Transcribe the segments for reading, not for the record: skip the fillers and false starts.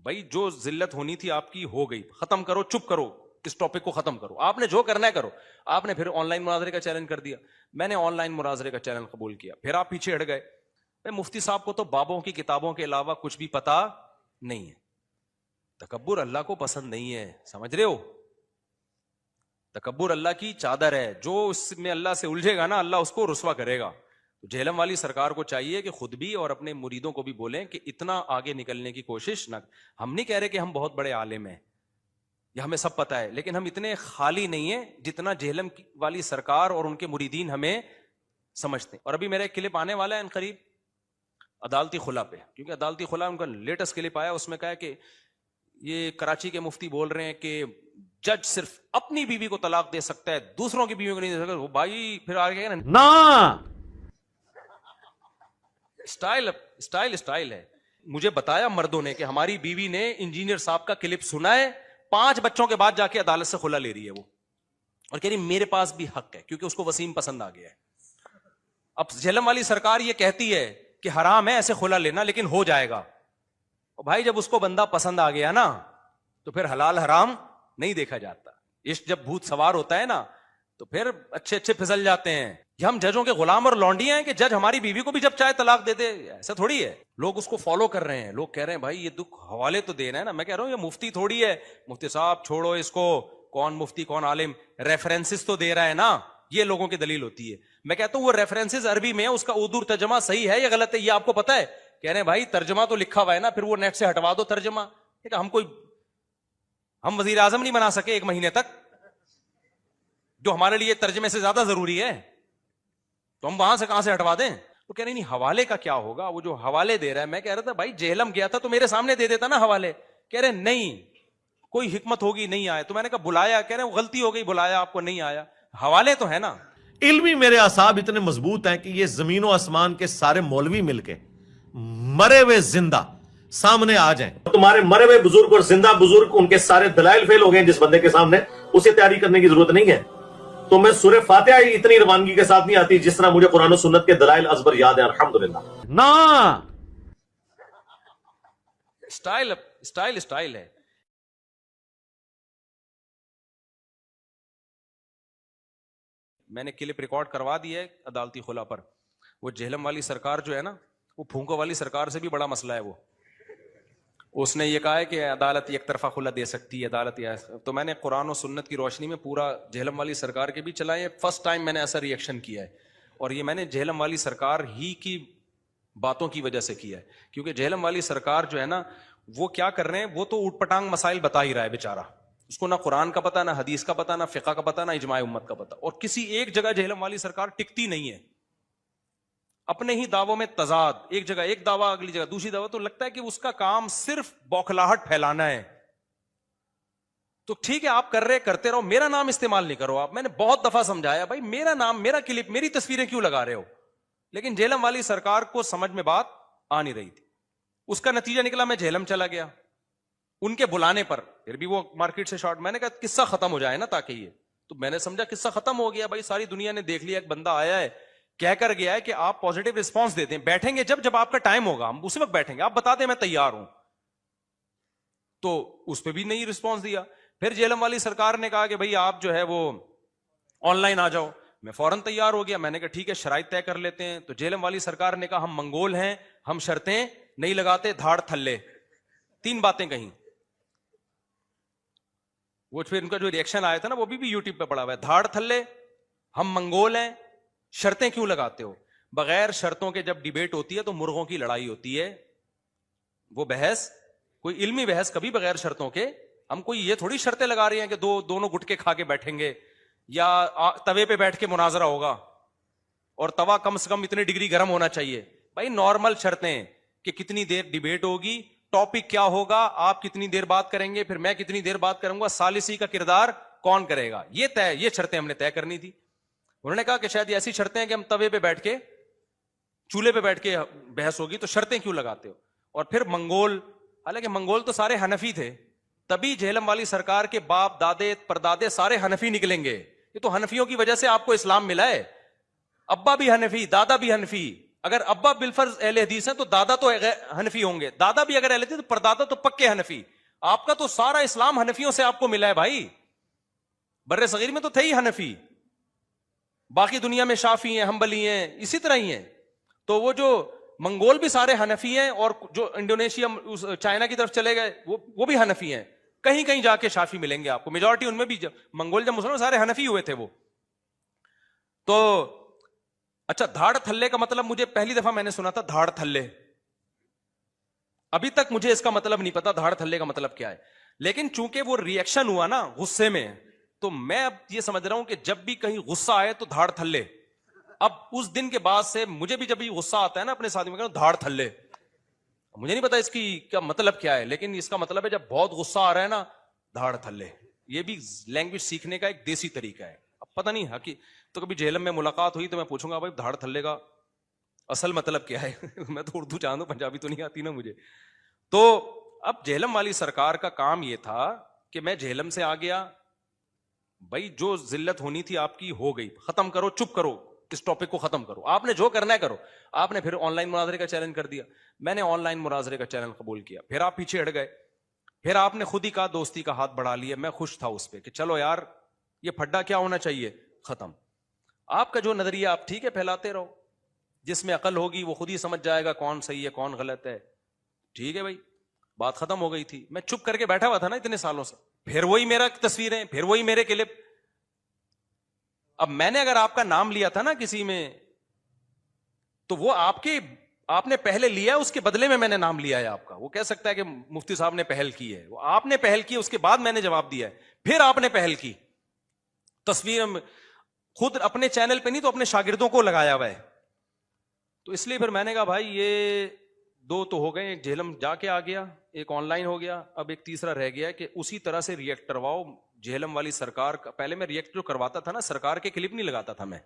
بھائی جو ذلت ہونی تھی آپ کی ہو گئی, ختم کرو, چپ کرو, اس ٹاپک کو ختم کرو, آپ نے جو کرنا ہے کرو. آپ نے پھر آن لائن مناظرے کا چیلنج کر دیا, میں نے آن لائن مناظرے کا چیلنج قبول کیا, پھر آپ پیچھے ہٹ گئے. مفتی صاحب کو تو بابوں کی کتابوں کے علاوہ کچھ بھی پتا نہیں ہے. تکبر اللہ کو پسند نہیں ہے, سمجھ رہے ہو؟ تکبر اللہ کی چادر ہے, جو اس میں اللہ سے الجھے گا نا اللہ اس کو رسوا کرے گا. تو جہلم والی سرکار کو چاہیے کہ خود بھی اور اپنے مریدوں کو بھی بولیں کہ اتنا آگے نکلنے کی کوشش نہ. ہم نہیں کہہ رہے کہ ہم بہت بڑے عالم ہیں یا ہمیں سب پتا ہے, لیکن ہم اتنے خالی نہیں ہیں جتنا جہلم والی سرکار اور ان کے مریدین ہمیں سمجھتے ہیں. اور ابھی میرا ایک کلپ آنے والا ہے ان قریب عدالتی خلا پہ, کیونکہ عدالتی خلا ان کا لیٹسٹ کلپ آیا, اس میں کہا کہ یہ کراچی کے مفتی بول رہے ہیں کہ جج صرف اپنی بیوی کو طلاق دے سکتا ہے, دوسروں کی بیوی کو نہیں دے سکتا. وہ بھائی پھر آگے نا اسٹائل ہے. مجھے بتایا مردوں نے کہ ہماری بیوی نے انجینئر صاحب کا کلپ سنا ہے, 5 بچوں کے بعد جا کے عدالت سے خلا لے رہی ہے وہ, اور کہہ رہی میرے پاس بھی حق ہے کیونکہ اس کو وسیم پسند آ گیا ہے. اب جہلم والی سرکار یہ کہتی ہے کہ حرام ہے ایسے خلا لینا, لیکن ہو جائے گا. بھائی جب اس کو بندہ پسند آ گیا نا تو پھر حلال حرام نہیں دیکھا جاتا. عشق جب بھوت سوار ہوتا ہے نا تو پھر اچھے پھسل جاتے ہیں. یہ ہم ججوں کے غلام اور لونڈیاں ہیں کہ جج ہماری بیوی کو بھی جب چاہے طلاق دے دے, ایسا تھوڑی ہے. لوگ اس کو فالو کر رہے ہیں, لوگ کہہ رہے ہیں بھائی یہ دکھ حوالے تو دینا ہے نا. میں کہہ رہا ہوں یہ مفتی تھوڑی ہے, مفتی صاحب چھوڑو اس کو, کون مفتی کون عالم, ریفرنسز تو دے رہا ہے نا, یہ لوگوں کی دلیل ہوتی ہے. میں کہتا ہوں وہ ریفرنسز عربی میں اس کا اردو ترجمہ صحیح ہے یا غلط ہے یہ آپ کو پتا ہے؟ کہہ رہے ہیں بھائی ترجمہ تو لکھا ہوا ہے نا, پھر وہ نیٹ سے ہٹوا دو ترجمہ. ہم وزیر اعظم نہیں بنا سکے 1 مہینے تک, جو ہمارے لیے ترجمے سے زیادہ ضروری ہے, تو ہم وہاں سے کہاں سے ہٹوا دیں؟ تو کہہ رہے نہیں حوالے کا کیا ہوگا, وہ جو حوالے دے رہا ہے. میں کہہ رہا تھا بھائی جہلم گیا تھا تو میرے سامنے دے دیتا نا حوالے. کہہ رہے نہیں کوئی حکمت ہوگی نہیں آئے, تو میں نے کہا بلایا, کہہ رہے غلطی ہو گئی بلایا آپ کو نہیں آیا, حوالے تو ہے نا. علمی میرے اعصاب اتنے مضبوط ہیں کہ یہ زمین و آسمان کے سارے مولوی مل کے مرے ہوئے زندہ سامنے آ جائیں. تمہارے مرے ہوئے بزرگ اور زندہ بزرگ ان کے سارے دلائل فیل ہو گئے جس بندے کے سامنے, اسے تیاری کرنے کی ضرورت نہیں ہے. تو میں سورہ فاتحہ ہی اتنی روانگی کے ساتھ نہیں آتی جس طرح مجھے قرآن و سنت کے دلائل ازبر یاد ہے الحمدللہ. نا اسٹائل ہے. میں نے کلپ ریکارڈ کروا دیا ہے عدالتی خلا پر. وہ جہلم والی سرکار جو ہے نا, وہ پھونکو والی سرکار سے بھی بڑا مسئلہ ہے. وہ اس نے یہ کہا ہے کہ عدالت ایک طرفہ خلا دے سکتی ہے, عدالت. تو میں نے قرآن و سنت کی روشنی میں پورا جہلم والی سرکار کے بھی چلائے. فرسٹ ٹائم میں نے ایسا ریئیکشن کیا ہے, اور یہ میں نے جہلم والی سرکار ہی کی باتوں کی وجہ سے کیا ہے, کیونکہ جہلم والی سرکار جو ہے نا وہ کیا کر رہے ہیں, وہ تو اوٹ پٹانگ مسائل بتا ہی رہا ہے بیچارہ. اس کو نہ قرآن کا پتا, نہ حدیث کا پتا, نہ فقہ کا پتا, نہ اجماع امت کا پتا, اور کسی ایک جگہ جہلم والی سرکار ٹکتی نہیں ہے. اپنے ہی دعووں میں تضاد, ایک جگہ ایک دعویٰ اگلی جگہ دوسری دعویٰ, تو لگتا ہے کہ اس کا کام صرف بوکھلاہٹ پھیلانا ہے. تو ٹھیک ہے آپ کر رہے کرتے رہو, میرا نام استعمال نہیں کرو آپ. میں نے بہت دفعہ سمجھایا بھائی میرا نام, میرا کلپ, میری تصویریں کیوں لگا رہے ہو, لیکن جہلم والی سرکار کو سمجھ میں بات آ نہیں رہی تھی. اس کا نتیجہ نکلا میں جہلم چلا گیا ان کے بلانے پر, پھر بھی وہ مارکیٹ سے شارٹ. میں نے کہا قصہ ختم ہو جائے نا تاکہ یہ, تو میں نے سمجھا قصہ ختم ہو گیا بھائی, ساری دنیا نے دیکھ لیا ایک بندہ آیا ہے کہہ کر گیا ہے کہ آپ پازیٹیو رسپانس دیتے ہیں, بیٹھیں گے جب آپ کا ٹائم ہوگا ہم اسی وقت بیٹھیں گے, آپ بتا دیں میں تیار ہوں. تو اس پہ بھی نہیں رسپانس دیا. پھر جہلم والی سرکار نے کہا کہ بھائی آپ جو ہے وہ آن لائن آ جاؤ. میں فوراً تیار ہو گیا, میں نے کہا ٹھیک ہے شرائط طے کر لیتے ہیں. تو جہلم والی سرکار نے کہا ہم منگول ہیں, ہم شرطیں نہیں لگاتے, دھاڑ تھلے, 3 باتیں کہیں. وہ پھر ان کا جو ریئیکشن آیا تھا نا وہ بھی یوٹیوب پہ پڑا ہوا ہے, دھاڑ تھلے, ہم منگول ہیں, شرطیں کیوں لگاتے ہو. بغیر شرطوں کے جب ڈیبیٹ ہوتی ہے تو مرغوں کی لڑائی ہوتی ہے. وہ بحث کوئی علمی بحث کبھی بغیر شرطوں کے, ہم کوئی یہ تھوڑی شرطیں لگا رہے ہیں کہ دونوں گٹکے کھا کے بیٹھیں گے یا توے پہ بیٹھ کے مناظرہ ہوگا, اور توا کم سے کم اتنی ڈگری گرم ہونا چاہیے. بھائی نارمل شرطیں کہ کتنی دیر ڈیبیٹ ہوگی, ٹاپک کیا ہوگا, آپ کتنی دیر بات کریں گے, پھر میں کتنی دیر بات کروں گا, ثالثی کا کردار کون کرے گا, یہ شرطیں ہم نے طے کرنی تھی. انہوں نے کہا کہ شاید ایسی شرطیں ہیں کہ ہم توے پہ بیٹھ کے, چولہے پہ بیٹھ کے بحث ہوگی, تو شرطیں کیوں لگاتے ہو. اور پھر منگول, حالانکہ منگول تو سارے حنفی تھے, تبھی جہلم والی سرکار کے باپ دادے پردادے سارے حنفی نکلیں گے. یہ تو حنفیوں کی وجہ سے آپ کو اسلام ملا ہے, ابا بھی حنفی, دادا بھی حنفی, اگر ابا بالفرض اہل حدیث ہیں تو دادا تو حنفی ہوں گے, دادا بھی اگر اہل حدیث تو پردادا تو پکے حنفی. آپ کا تو سارا اسلام حنفیوں سے آپ کو ملا ہے بھائی. بر صغیر میں تو تھے ہی حنفی, باقی دنیا میں شافعی ہیں, حنبلی ہیں, اسی طرح ہی ہیں. تو وہ جو منگول بھی سارے حنفی ہیں, اور جو انڈونیشیا چائنا کی طرف چلے گئے وہ بھی حنفی ہیں. کہیں کہیں جا کے شافعی ملیں گے آپ کو, میجورٹی ان میں بھی منگول جب مسلمان سارے حنفی ہوئے تھے وہ. تو اچھا, دھاڑ تھلے کا مطلب مجھے پہلی دفعہ میں نے سنا تھا دھاڑ تھلے, ابھی تک مجھے اس کا مطلب نہیں پتا دھاڑ تھلے کا مطلب کیا ہے. لیکن چونکہ وہ ریئیکشن ہوا نا غصے میں, تو میں اب یہ سمجھ رہا ہوں کہ جب بھی کہیں غصہ آئے تو دھاڑ تھلے. اب اس دن کے بعد سے مجھے بھی جب بھی غصہ آتا ہے نا اپنے ساتھی میں کہتا ہوں دھاڑ تھلے. مجھے نہیں پتا اس کی کیا مطلب کیا ہے, لیکن اس کا مطلب ہے جب بہت غصہ آ رہا ہے نا دھاڑ تھلے. یہ بھی لینگویج سیکھنے کا ایک دیسی طریقہ ہے. اب پتہ نہیں تو کبھی جہلم میں ملاقات ہوئی تو میں پوچھوں گا بھائی دھاڑ تھلے کا اصل مطلب کیا ہے. میں تو اردو جانوں, پنجابی تو نہیں آتی نا مجھے. تو اب جہلم والی سرکار کا کام یہ تھا کہ میں جہلم سے آ گیا, بھائی جو ذلت ہونی تھی آپ کی ہو گئی, ختم کرو, چپ کرو, اس ٹاپک کو ختم کرو, آپ نے جو کرنا ہے کرو. آپ نے پھر آن لائن مناظرے کا چیلنج کر دیا, میں نے آن لائن مناظرے کا چیلنج قبول کیا. پھر آپ پیچھے ہٹ گئے, پھر آپ نے خود ہی کہا دوستی کا ہاتھ بڑھا لیا. میں خوش تھا اس پہ کہ چلو یار یہ پھڈا کیا ہونا چاہیے, ختم. آپ کا جو نظریہ آپ ٹھیک ہے پھیلاتے رہو, جس میں عقل ہوگی وہ خود ہی سمجھ جائے گا کون صحیح ہے کون غلط ہے. ٹھیک ہے بھائی, بات ختم ہو گئی تھی. میں چپ کر کے بیٹھا ہوا تھا نا اتنے سالوں سے, پھر وہی میرا تصویریں, پھر وہی میرے کلپ. اب میں نے اگر آپ کا نام لیا تھا نا کسی میں, تو وہ آپ نے پہلے لیا, اس کے بدلے میں میں نے نام لیا ہے آپ کا. وہ کہہ سکتا ہے کہ مفتی صاحب نے پہل کی ہے, وہ آپ نے پہل کی, اس کے بعد میں نے جواب دیا ہے, پھر آپ نے پہل کی. تصویر خود اپنے چینل پہ نہیں تو اپنے شاگردوں کو لگایا ہوا ہے. تو اس لیے پھر میں نے کہا بھائی یہ دو تو ہو گئے, ایک جہلم جا کے آ گیا, ایک آن لائن ہو گیا, اب ایک تیسرا رہ گیا کہ اسی طرح سے ریئیکٹ کرواؤ جہلم والی سرکار کا. پہلے میں ریئیکٹ جو کرواتا تھا نا, سرکار کے کلپ نہیں لگاتا تھا میں,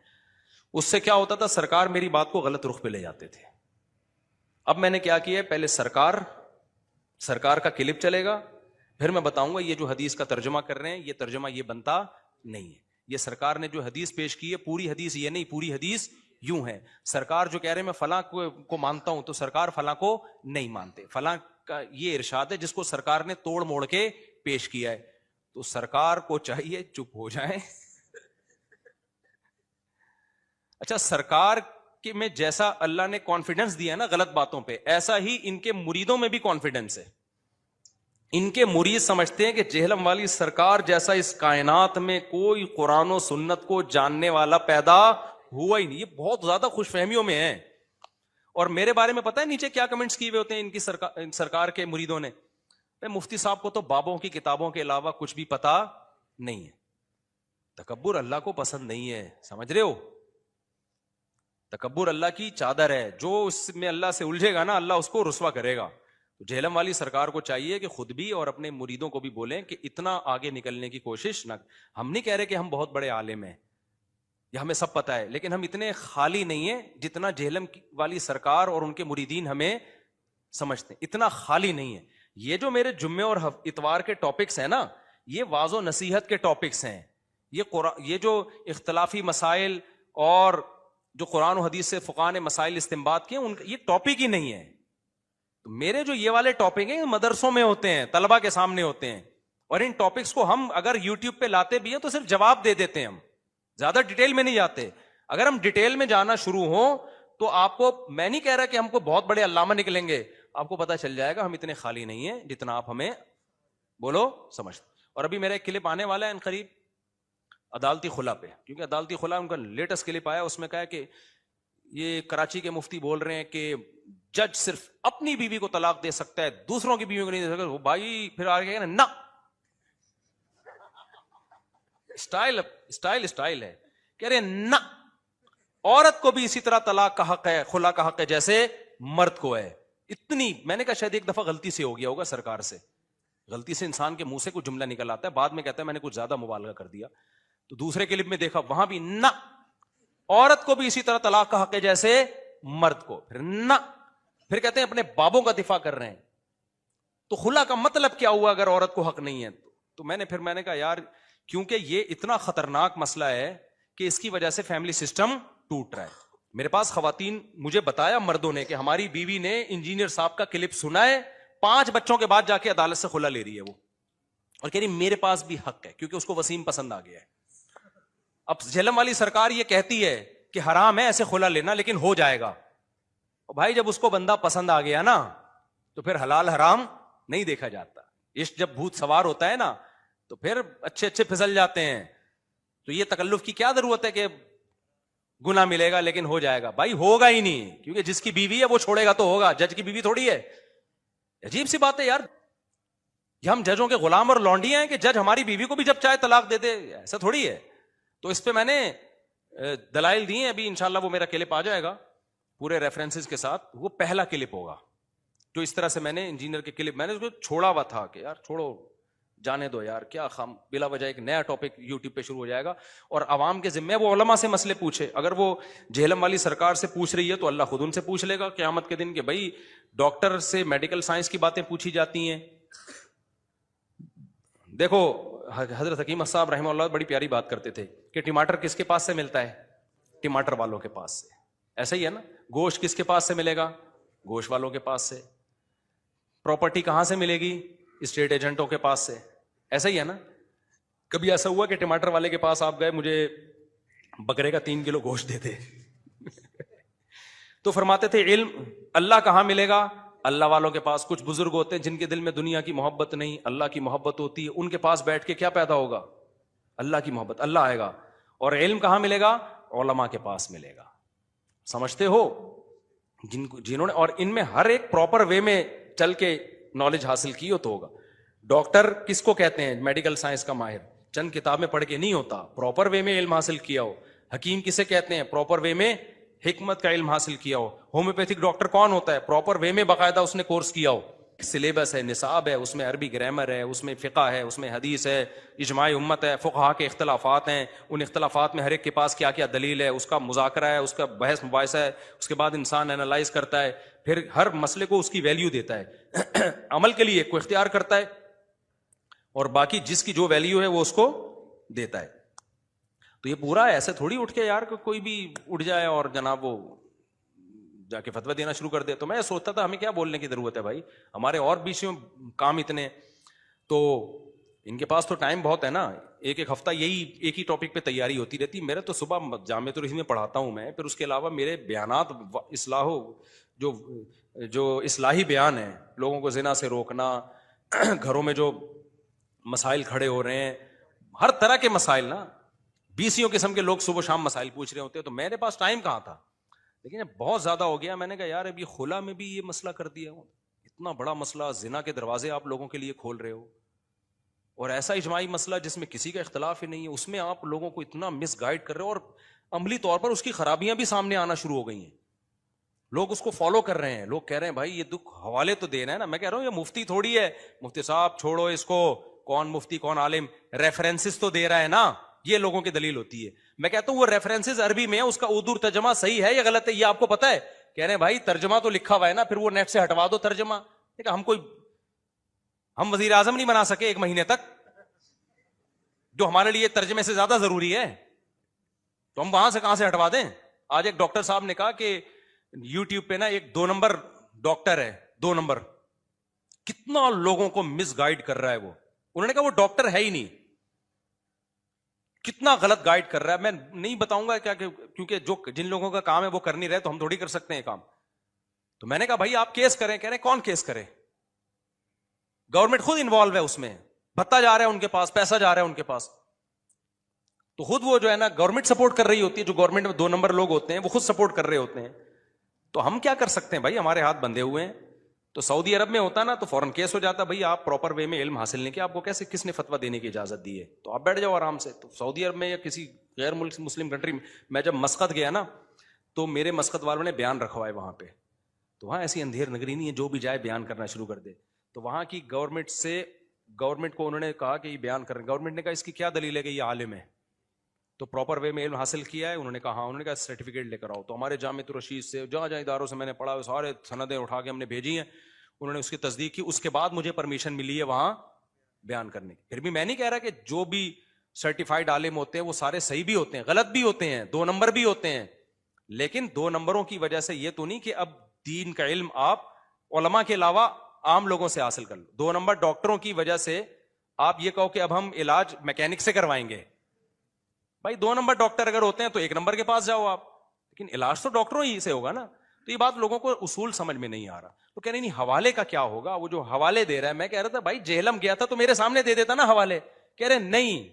اس سے کیا ہوتا تھا سرکار میری بات کو غلط رخ پہ لے جاتے تھے. اب میں نے کیا کیا ہے, پہلے سرکار کا کلپ چلے گا, پھر میں بتاؤں گا یہ جو حدیث کا ترجمہ کر رہے ہیں یہ ترجمہ یہ بنتا نہیں ہے. یہ سرکار نے جو حدیث پیش کی ہے پوری حدیث یہ نہیں, پوری حدیث یوں ہے. سرکار جو کہہ رہے ہیں میں فلاں کو مانتا ہوں, تو سرکار فلاں کو نہیں مانتے. فلاں کا یہ ارشاد ہے جس کو سرکار نے توڑ موڑ کے پیش کیا ہے, تو سرکار کو چاہیے چپ ہو جائیں. اچھا, سرکار کے میں جیسا اللہ نے کانفیڈنس دیا ہے نا غلط باتوں پہ, ایسا ہی ان کے مریدوں میں بھی کانفیڈنس ہے. ان کے مرید سمجھتے ہیں کہ جہلم والی سرکار جیسا اس کائنات میں کوئی قرآن و سنت کو جاننے والا پیدا ہوا ہی نہیں. یہ بہت زیادہ خوش فہمیوں میں ہیں. اور میرے بارے میں پتہ ہے نیچے کیا کمنٹس کیے ہوئے ہوتے ہیں ان کی سرکار کے مریدوں نے, مفتی صاحب کو تو بابوں کی کتابوں کے علاوہ کچھ بھی پتا نہیں ہے. تکبر اللہ کو پسند نہیں ہے, سمجھ رہے ہو. تکبر اللہ کی چادر ہے, جو اس میں اللہ سے الجھے گا نا اللہ اس کو رسوا کرے گا. تو جہلم والی سرکار کو چاہیے کہ خود بھی اور اپنے مریدوں کو بھی بولیں کہ اتنا آگے نکلنے کی کوشش نہ. ہم نہیں کہہ رہے کہ ہم بہت بڑے عالم ہیں یا ہمیں سب پتا ہے, لیکن ہم اتنے خالی نہیں ہیں جتنا جہلم والی سرکار اور ان کے مریدین ہمیں سمجھتے ہیں. اتنا خالی نہیں ہے. یہ جو میرے جمعے اور اتوار کے ٹاپکس ہیں نا, یہ واعظ و نصیحت کے ٹاپکس ہیں. یہ جو اختلافی مسائل اور جو قرآن و حدیث سے فقہاء نے مسائل استنباط کیے ان یہ ٹاپک ہی نہیں ہے. تو میرے جو یہ والے ٹاپک ہیں مدرسوں میں ہوتے ہیں, طلبہ کے سامنے ہوتے ہیں, اور ان ٹاپکس کو ہم اگر یوٹیوب پہ لاتے بھی ہیں تو صرف جواب دے دیتے ہیں, ہم زیادہ ڈیٹیل میں نہیں جاتے. اگر ہم ڈیٹیل میں جانا شروع ہوں تو آپ کو, میں نہیں کہہ رہا کہ ہم کو بہت بڑے علامہ نکلیں گے, آپ کو پتا چل جائے گا ہم اتنے خالی نہیں ہیں جتنا آپ ہمیں بولو سمجھتے. اور ابھی میرا ایک کلپ آنے والا ہے ان قریب عدالتی خلا پہ, کیونکہ عدالتی خلا ان کا لیٹسٹ کلپ آیا, اس میں کہا کہ یہ کراچی کے مفتی بول رہے ہیں کہ جج صرف اپنی بیوی کو طلاق دے سکتا ہے, دوسروں کی بیوی کو نہیں دے سکتا. وہ بھائی پھر آگے نا اسٹائل ہے, کہہ رہے نہ, عورت کو بھی اسی طرح طلاق کا حق ہے, خلا کا حق ہے جیسے مرد کو ہے. اتنی, میں نے کہا شاید ایک دفعہ غلطی سے ہو گیا ہوگا سرکار سے, غلطی سے انسان کے منہ سے کوئی جملہ نکل آتا ہے, بعد میں کہتا ہے میں نے کچھ زیادہ مبالغہ کر دیا. تو دوسرے کلپ میں دیکھا وہاں بھی نہ, عورت کو بھی اسی طرح طلاق کا حق ہے جیسے مرد کو, پھر نہ, پھر کہتے ہیں اپنے بابوں کا دفاع کر رہے ہیں. تو خلا کا مطلب کیا ہوا اگر عورت کو حق نہیں ہے؟ تو میں نے کہا یار کیونکہ یہ اتنا خطرناک مسئلہ ہے کہ اس کی وجہ سے فیملی سسٹم ٹوٹ رہا ہے. میرے پاس خواتین مجھے بتایا مردوں نے کہ ہماری بیوی نے انجینئر صاحب کا کلپ سنا ہے, 5 بچوں کے بعد جا کے عدالت سے خلا لے رہی ہے وہ, اور کہہ رہی میرے پاس بھی حق ہے کیونکہ اس کو وسیم پسند آ گیا ہے. اب جہلم والی سرکار یہ کہتی ہے کہ حرام ہے ایسے خلا لینا لیکن ہو جائے گا. بھائی جب اس کو بندہ پسند آ گیا نا تو پھر حلال حرام نہیں دیکھا جاتا. عشق جب بھوت سوار ہوتا ہے نا تو پھر اچھے اچھے پھسل جاتے ہیں. تو یہ تکلف کی کیا ضرورت ہے کہ گناہ ملے گا لیکن ہو جائے گا؟ بھائی ہوگا ہی نہیں, کیونکہ جس کی بیوی ہے وہ چھوڑے گا تو ہوگا, جج کی بیوی تھوڑی ہے. عجیب سی بات ہے یار, یہ ہم ججوں کے غلام اور لونڈیاں ہیں کہ جج ہماری بیوی کو بھی جب چاہے طلاق دے دے, ایسا تھوڑی ہے. تو اس پہ میں نے دلائل دی ہیں, ابھی انشاءاللہ وہ میرا کلپ آ جائے گا پورے ریفرنسز کے ساتھ. وہ پہلا کلپ ہوگا جو اس طرح سے میں نے انجینئر کے کلپ میں نے اس کو چھوڑا ہوا تھا کہ یار چھوڑو جانے دو یار, کیا خام بلا وجہ ایک نیا ٹاپک یوٹیوب پہ شروع ہو جائے گا. اور عوام کے ذمہ وہ علماء سے مسئلے پوچھے, اگر وہ جہلم والی سرکار سے پوچھ رہی ہے تو اللہ خود ان سے پوچھ لے گا قیامت کے دن کہ بھائی ڈاکٹر سے میڈیکل سائنس کی باتیں پوچھی جاتی ہیں. دیکھو حضرت حکیم صاحب رحمہ اللہ بڑی پیاری بات کرتے تھے کہ ٹماٹر کس کے پاس سے ملتا ہے؟ ٹماٹر والوں کے پاس سے. ایسا ہی ہے نا, گوشت کس کے پاس سے ملے گا؟ گوشت والوں کے پاس سے. پراپرٹی کہاں سے ملے گی؟ اسٹیٹ ایجنٹوں کے پاس سے. ایسا ہی ہے نا. کبھی ایسا ہوا کہ ٹماٹر والے کے پاس آپ گئے, مجھے بکرے کا 3 کلو گوشت دے دے تو فرماتے تھے علم اللہ کہاں ملے گا؟ اللہ والوں کے پاس. کچھ بزرگ ہوتے ہیں جن کے دل میں دنیا کی محبت نہیں, اللہ کی محبت ہوتی ہے, ان کے پاس بیٹھ کے کیا پیدا ہوگا؟ اللہ کی محبت, اللہ آئے گا. اور علم کہاں ملے گا؟ علماء کے پاس ملے گا. سمجھتے ہو؟ جنہوں نے, اور ان میں ہر ایک پراپر وے میں چل کے نالج حاصل کی ہو تو ہوگا. ڈاکٹر کس کو کہتے ہیں؟ میڈیکل سائنس کا ماہر, چند کتاب میں پڑھ کے نہیں ہوتا, پراپر وے میں علم حاصل کیا ہو. حکیم کسے کہتے ہیں؟ پراپر وے میں حکمت کا علم حاصل کیا ہو. ہومیوپیتھک ڈاکٹر کون ہوتا ہے؟ پراپر وے میں باقاعدہ اس نے کورس کیا ہو. سلیبس ہے, نصاب ہے, اس میں عربی گرامر ہے, اس میں فقہ ہے, اس میں حدیث ہے, اجماع امت ہے, فقہا کے اختلافات ہیں, ان اختلافات میں ہر ایک کے پاس کیا کیا دلیل ہے, اس کا مذاکرہ ہے, اس کا بحث مباحثہ ہے, اس کے بعد انسان اینالائز کرتا ہے, پھر ہر مسئلے کو اس کی ویلیو دیتا ہے عمل کے لیے کوئی اختیار کرتا ہے, اور باقی جس کی جو ویلیو ہے وہ اس کو دیتا ہے. تو یہ پورا ایسے تھوڑی اٹھ کے یار کوئی بھی اٹھ جائے اور جناب وہ جا کے فتویٰ دینا شروع کر دے. تو میں سوچتا تھا ہمیں کیا بولنے کی ضرورت ہے بھائی, ہمارے اور بھی کام اتنے, تو ان کے پاس تو ٹائم بہت ہے نا. ایک ہفتہ یہی ایک ہی ٹاپک پہ تیاری ہوتی رہتی. میرے تو صبح جامعۃ الرحیم میں پڑھاتا ہوں میں, پھر اس کے علاوہ میرے بیانات جو اصلاحی بیان ہیں, لوگوں کو زنا سے روکنا, گھروں میں جو مسائل کھڑے ہو رہے ہیں, ہر طرح کے مسائل نا, 20 قسم کے لوگ صبح شام مسائل پوچھ رہے ہوتے ہیں. تو میرے پاس ٹائم کہاں تھا, لیکن بہت زیادہ ہو گیا. میں نے کہا یار اب یہ خلا میں بھی یہ مسئلہ کر دیا, اتنا بڑا مسئلہ, زنا کے دروازے آپ لوگوں کے لیے کھول رہے ہو, اور ایسا اجماعی مسئلہ جس میں کسی کا اختلاف ہی نہیں ہے, اس میں آپ لوگوں کو اتنا مس گائیڈ کر رہے ہو, اور عملی طور پر اس کی خرابیاں بھی سامنے آنا شروع ہو گئی ہیں. لوگ اس کو فالو کر رہے ہیں, لوگ کہہ رہے ہیں بھائی یہ دکھ حوالے تو دینا ہے نا. میں کہہ رہا ہوں یہ مفتی تھوڑی ہے, مفتی صاحب چھوڑو اس کو, کون مفتی کون عالم, ریفرنسز تو دے رہا ہے نا, یہ لوگوں کی دلیل ہوتی ہے. میں کہتا ہوں وہ ریفرنسز عربی میں ہے, اس کا اردو ترجمہ صحیح ہے یا غلط ہے یہ آپ کو پتا ہے؟ کہہ رہے ہیں بھائی ترجمہ تو لکھا ہوا ہے نا, پھر وہ نیٹ سے ہٹوا دو ترجمہ. ہم وزیر اعظم نہیں بنا سکے 1 مہینے تک, جو ہمارے لیے ترجمے سے زیادہ ضروری ہے, تو ہم وہاں سے کہاں سے ہٹوا دیں؟ آج ایک ڈاکٹر صاحب نے کہا کہ یوٹیوب پہ نا ایک 2 نمبر ڈاکٹر ہے, 2 نمبر, کتنا لوگوں کو مس گائیڈ کر رہا ہے وہ. انہوں نے کہا وہ ڈاکٹر ہے ہی نہیں, کتنا غلط گائیڈ کر رہا ہے. میں نہیں بتاؤں گا کیا, کیونکہ جو جن لوگوں کا کام ہے وہ کر نہیں رہے, تو ہم تھوڑی کر سکتے ہیں کام. تو میں نے کہا بھائی آپ کیس کریں. کہہ رہے کون کیس کرے؟ گورنمنٹ خود انوالو ہے اس میں, بھتا جا رہا ہے ان کے پاس, پیسہ جا رہا ہے ان کے پاس, تو خود وہ جو ہے نا گورنمنٹ سپورٹ کر رہی ہوتی ہے. جو گورنمنٹ میں 2 نمبر لوگ ہوتے ہیں وہ خود سپورٹ کر رہے ہوتے ہیں. تو ہم کیا کر سکتے ہیں بھائی, ہمارے ہاتھ بندھے ہوئے ہیں. تو سعودی عرب میں ہوتا نا تو فوراً کیس ہو جاتا, بھائی آپ پراپر وے میں علم حاصل نہیں کیا, آپ کو کیسے کس نے فتویٰ دینے کی اجازت دی ہے, تو آپ بیٹھ جاؤ آرام سے. تو سعودی عرب میں یا کسی غیر ملک مسلم کنٹری میں جب مسقط گیا نا, تو میرے مسقط والوں نے بیان رکھوائے وہاں پہ. تو وہاں ایسی اندھیر نگری نہیں ہے, جو بھی جائے بیان کرنا شروع کر دے. تو وہاں کی گورنمنٹ کو انہوں نے کہا کہ یہ بیان کر رہے ہیں. گورنمنٹ نے کہا اس کی کیا دلیل ہے کہ یہ عالم ہے, تو پراپر وے میں علم حاصل کیا ہے؟ انہوں نے کہا ہاں. انہوں نے کہا سرٹیفکیٹ لے کر آؤ. تو ہمارے جامعۃ الرشید سے جہاں جہاں اداروں سے میں نے پڑھا سارے سندیں اٹھا کے ہم نے بھیجی ہیں. انہوں نے اس کی تصدیق کی, اس کے بعد مجھے پرمیشن ملی ہے وہاں بیان کرنے کی. پھر بھی میں نہیں کہہ رہا کہ جو بھی سرٹیفائڈ عالم ہوتے ہیں وہ سارے صحیح بھی ہوتے ہیں, غلط بھی ہوتے ہیں, 2 نمبر بھی ہوتے ہیں. لیکن 2 نمبروں کی وجہ سے یہ تو نہیں کہ اب دین کا علم آپ علماء کے علاوہ عام لوگوں سے حاصل کر لو. 2 نمبر ڈاکٹروں کی وجہ سے آپ یہ کہو کہ اب ہم علاج میکینک سے کروائیں گے. بھائی 2 نمبر ڈاکٹر اگر ہوتے ہیں تو 1 نمبر کے پاس جاؤ آپ, لیکن علاج تو ڈاکٹروں ہی سے ہوگا نا. تو یہ بات لوگوں کو اصول سمجھ میں نہیں آ رہا. تو کہہ رہے نہیں حوالے کا کیا ہوگا, وہ جو حوالے دے رہا ہے. میں کہہ رہا تھا بھائی جہلم گیا تھا تو میرے سامنے دے دیتا نا حوالے. کہہ رہے نہیں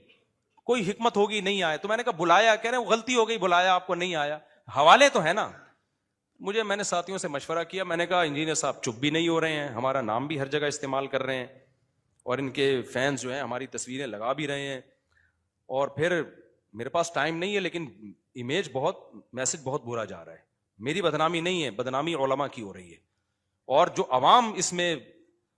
کوئی حکمت ہوگی نہیں آئے. تو میں نے کہا بلایا, کہہ رہے غلطی ہو گئی بلایا آپ کو نہیں آیا, حوالے تو ہے نا. میں نے ساتھیوں سے مشورہ کیا, میں نے کہا انجینئر صاحب چپ بھی نہیں ہو رہے ہیں, ہمارا نام بھی ہر جگہ استعمال کر رہے ہیں, اور ان کے فینس جو ہیں ہماری تصویریں لگا بھی رہے ہیں, اور پھر میرے پاس ٹائم نہیں ہے, لیکن میسج بہت برا جا رہا ہے. میری بدنامی نہیں ہے, بدنامی علماء کی ہو رہی ہے. اور جو عوام اس میں,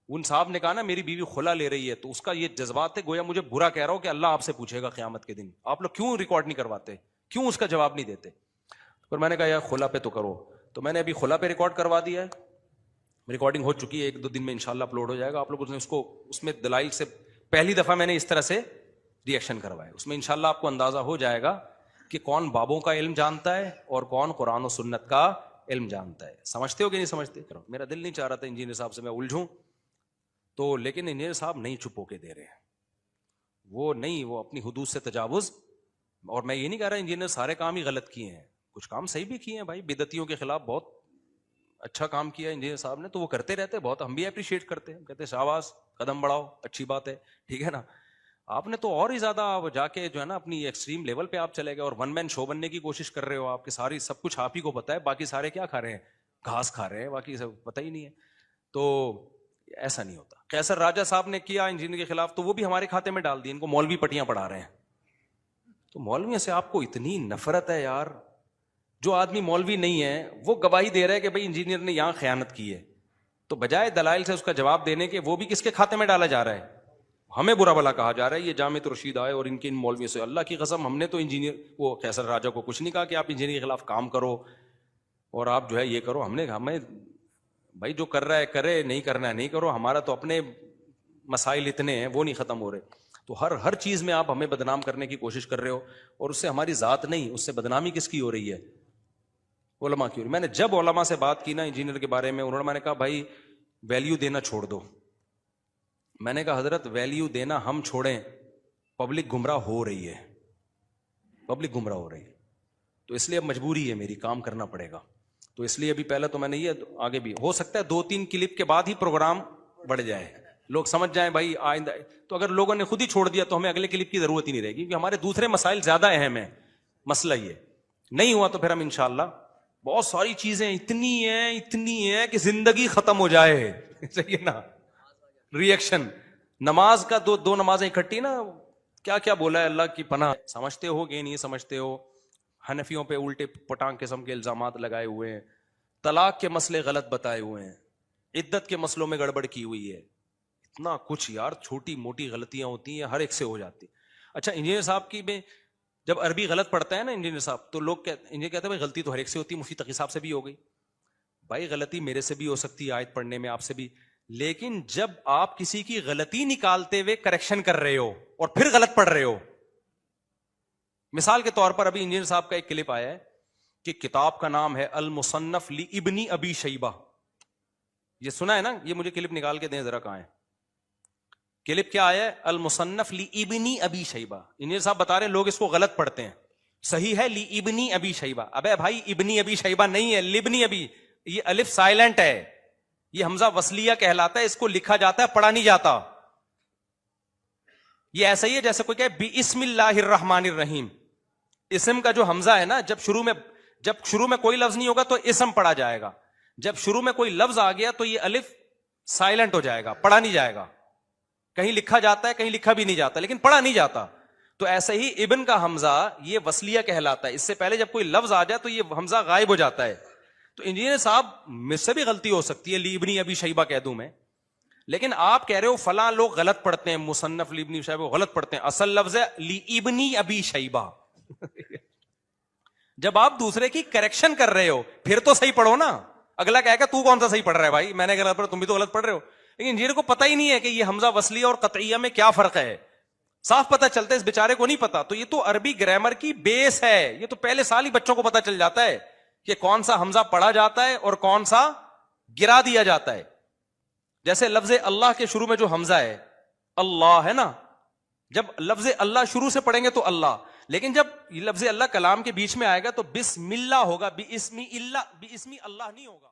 ان صاحب نے کہا نا میری بیوی خلا لے رہی ہے, تو اس کا یہ جذبات ہے گویا مجھے برا کہہ رہا ہو کہ اللہ آپ سے پوچھے گا قیامت کے دن آپ لوگ کیوں ریکارڈ نہیں کرواتے, کیوں اس کا جواب نہیں دیتے. پر میں نے کہا یار خلا پہ تو کرو. تو میں نے ابھی خلا پہ ریکارڈ کروا دیا ہے, ریکارڈنگ ہو چکی ہے, 1-2 دن میں انشاءاللہ اپلوڈ ہو جائے گا. آپ لوگ اس میں دلائل سے پہلی دفعہ میں نے اس طرح سے ری ایکشن کروایا. اس میں انشاءاللہ آپ کو اندازہ ہو جائے گا کہ کون بابوں کا علم جانتا ہے اور کون قرآن و سنت کا علم جانتا ہے. سمجھتے ہو کہ نہیں سمجھتے؟ میرا دل نہیں چاہ رہا تھا انجینئر صاحب سے میں الجھوں تو, لیکن انجینئر صاحب نہیں چپ ہو کے دے رہے ہیں. وہ اپنی حدود سے تجاوز. اور میں یہ نہیں کہہ رہا انجینئر سارے کام ہی غلط کیے ہیں, کچھ کام صحیح بھی کیے ہیں. بھائی بدعتیوں کے خلاف بہت اچھا کام کیا انجینئر صاحب نے, تو وہ کرتے رہتے, بہت ہم بھی اپریشیٹ کرتے ہیں, کہتے شاباش قدم بڑھاؤ اچھی بات ہے, ٹھیک ہے نا. آپ نے تو اور ہی زیادہ جا کے جو ہے نا اپنی ایکسٹریم لیول پہ آپ چلے گئے, اور 1 مین شو بننے کی کوشش کر رہے ہو. آپ کے ساری سب کچھ آپ ہی کو پتا ہے, باقی سارے کیا کھا رہے ہیں, گھاس کھا رہے ہیں, باقی سب پتہ ہی نہیں ہے. تو ایسا نہیں ہوتا. قیصر راجہ صاحب نے کیا انجینئر کے خلاف, تو وہ بھی ہمارے کھاتے میں ڈال دی, ان کو مولوی پٹیاں پڑھا رہے ہیں. تو مولویوں سے آپ کو اتنی نفرت ہے یار. جو آدمی مولوی نہیں ہے وہ گواہی دے رہا ہے کہ بھائی انجینئر نے یہاں خیانت کی ہے, تو بجائے دلائل سے اس کا جواب دینے کے وہ بھی کس کے کھاتے میں ڈالا جا رہا ہے, ہمیں برا بھلا کہا جا رہا ہے. یہ جامع رشید آئے اور ان مولویوں سے, اللہ کی قسم ہم نے تو انجینئر وہ قیصر راجہ کو کچھ نہیں کہا کہ آپ انجینئر کے خلاف کام کرو اور آپ جو ہے یہ کرو. ہمیں بھائی جو کر رہا ہے کرے, نہیں کرنا ہے نہیں کرو, ہمارا تو اپنے مسائل اتنے ہیں وہ نہیں ختم ہو رہے. تو ہر چیز میں آپ ہمیں بدنام کرنے کی کوشش کر رہے ہو, اور اس سے ہماری ذات نہیں, اس سے بدنامی کس کی ہو رہی ہے, علماء کی. میں نے جب علماء سے بات کی نا انجینئر کے بارے میں, میں نے کہا بھائی ویلیو دینا چھوڑ دو. میں نے کہا حضرت ویلیو دینا ہم چھوڑیں, پبلک گمراہ ہو رہی ہے, پبلک گمراہ ہو رہی ہے. تو اس لیے اب مجبوری ہے میری, کام کرنا پڑے گا. تو اس لیے ابھی پہلے تو میں نے یہ, آگے بھی ہو سکتا ہے 2-3 کلپ کے بعد ہی پروگرام بڑھ جائے, لوگ سمجھ جائیں بھائی آئندہ. تو اگر لوگوں نے خود ہی چھوڑ دیا تو ہمیں اگلے کلپ کی ضرورت ہی نہیں رہے گی, کیونکہ ہمارے دوسرے مسائل زیادہ اہم ہیں. مسئلہ یہ نہیں ہوا تو پھر ہم انشاءاللہ بہت ساری چیزیں اتنی ہیں کہ زندگی ختم ہو جائے. صحیح ہے نا, ری ایکشن. نماز کا 2 نمازیں اکٹھی نا, کیا کیا بولا ہے اللہ کی پناہ. سمجھتے ہو کہ نہیں سمجھتے ہو, حنفیوں پہ الٹے پٹانگ قسم کے الزامات لگائے ہوئے ہیں, طلاق کے مسئلے غلط بتائے ہوئے ہیں, عدت کے مسئلوں میں گڑبڑ کی ہوئی ہے, اتنا کچھ یار. چھوٹی موٹی غلطیاں ہوتی ہیں, ہر ایک سے ہو جاتی. اچھا انجینئر صاحب کی میں جب عربی غلط پڑھتا ہے نا انجینئر صاحب, تو لوگ انجینئر کہتے ہیں غلطی تو ہر ایک سے ہوتی ہے, مفتی تقی صاحب سے بھی ہو گئی. بھائی غلطی میرے سے بھی ہو سکتی ہے آیت پڑھنے میں, آپ سے بھی, لیکن جب آپ کسی کی غلطی نکالتے ہوئے کریکشن کر رہے ہو اور پھر غلط پڑھ رہے ہو. مثال کے طور پر ابھی انجینئر صاحب کا ایک کلپ آیا ہے کہ کتاب کا نام ہے المصنف لابن ابی شیبہ. یہ سنا ہے نا, یہ مجھے کلپ نکال کے دیں ذرا, کہاں ہے کلپ, کیا آیا ہے المصنف لابن ابی شیبہ. انجینئر صاحب بتا رہے ہیں لوگ اس کو غلط پڑھتے ہیں, صحیح ہے لابن ابی شیبہ. ابے بھائی ابن ابی شیبہ نہیں ہے, لبنی ابی, یہ الف سائلنٹ ہے, یہ حمزہ وصلیہ کہلاتا ہے, اس کو لکھا جاتا ہے پڑھا نہیں جاتا. یہ ایسا ہی ہے جیسے کوئی کہے بسم اللہ الرحمن الرحیم. اسم کا جو حمزہ ہے نا, جب شروع میں کوئی لفظ نہیں ہوگا تو اسم پڑھا جائے گا, جب شروع میں کوئی لفظ آ گیا تو یہ الف سائلنٹ ہو جائے گا, پڑھا نہیں جائے گا. کہیں لکھا جاتا ہے کہیں لکھا بھی نہیں جاتا, لیکن پڑھا نہیں جاتا. تو ایسے ہی ابن کا حمزہ یہ وصلیہ کہلاتا ہے, اس سے پہلے جب کوئی لفظ آ جائے تو یہ حمزہ غائب ہو جاتا ہے. تو انجینئر صاحب مجھ سے بھی غلطی ہو سکتی ہے, لی ابی شیبہ کہہ دوں میں, لیکن آپ کہہ رہے ہو فلاں لوگ غلط پڑھتے ہیں, مصنف لی شیبہ غلط پڑھتے ہیں, اصل لفظ ہے لی ابی شیبہ. جب آپ دوسرے کی کریکشن کر رہے ہو پھر تو صحیح پڑھو نا. اگلا کہے گا تو کون سا صحیح پڑھ رہا ہے بھائی, میں نے غلط پڑھا, تم بھی تو غلط پڑھ رہے ہو. لیکن انجینئر کو پتہ ہی نہیں ہے کہ یہ حمزہ وصلیہ اور قطعیہ میں کیا فرق ہے. صاف پتہ چلتا ہے, اس بیچارے کو نہیں پتا. تو یہ تو عربی گرامر کی بیس ہے, یہ تو پہلے سال ہی بچوں کو پتہ چل جاتا ہے کہ کون سا حمزہ پڑھا جاتا ہے اور کون سا گرا دیا جاتا ہے. جیسے لفظ اللہ کے شروع میں جو حمزہ ہے اللہ ہے نا, جب لفظ اللہ شروع سے پڑھیں گے تو اللہ, لیکن جب لفظ اللہ کلام کے بیچ میں آئے گا تو بسم اللہ ہوگا, بسمی اللہ نہیں ہوگا.